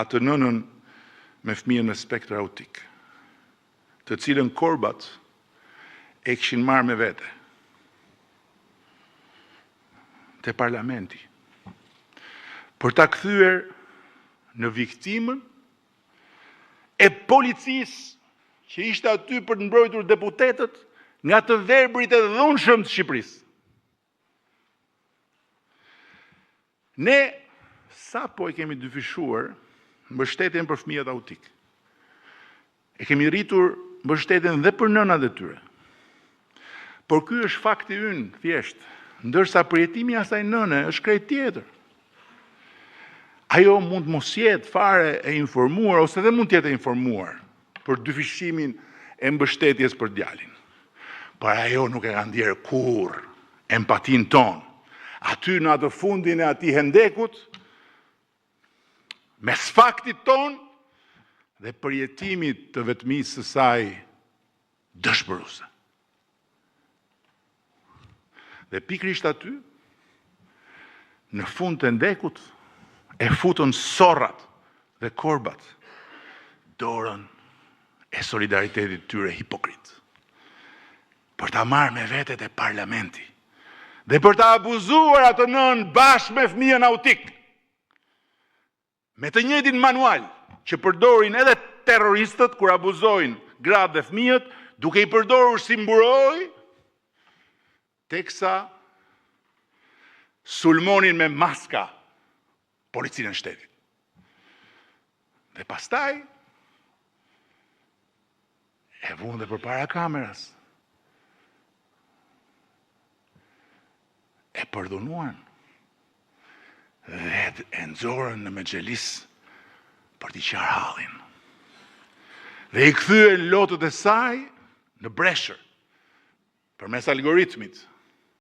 atë nënën me fëmijën me spektër autik, të cilën korbat e kishin marrë me vete te parlamenti për ta kthyer në viktimën e policisë që ishte aty për të mbrojtur deputetët nga të verbrit e dhunshëm të Shqipërisë. Ne sapo e kemi dyfishuar mbështetjen për fëmijët autik. E kemi rritur mbështetjen dhe për nënat e tyre. Por ky është fakti ynë thjesht, ndërsa përjetimi i asaj nëne është krejt tjetër. Ajo mund mos jetë fare e informuar ose dhe mund të jetë e informuar për dyfishimin e mbështetjes për djalin. Por ajo nuk e ka ndjerë kurrë empatin ton. Aty në atë fundin e atij hendekut, mes faktit ton dhe përjetimit të vetmisë së saj dëshpëruese. Dhe pikrisht aty, në fund të ndekut, e futën sorrat dhe korbat dorën e solidaritetit tyre hipokrit. Për ta marrë me vetet e parlamenti dhe për ta abuzuar atë nën bashkë me fëmijën autik, me të njëjtin manual që përdorin edhe terroristët kur abuzojnë gratë dhe fëmijët, duke i përdorur si mburoj, teksa sulmonin me maska policinë e shtetit. Dhe pastaj e vunë dhe përpara kameras. E përdhunuan dhe e nxorën në mexhelis për t'i qarë hallin. Dhe i kthyen lotët e saj në breshër përmes algoritmit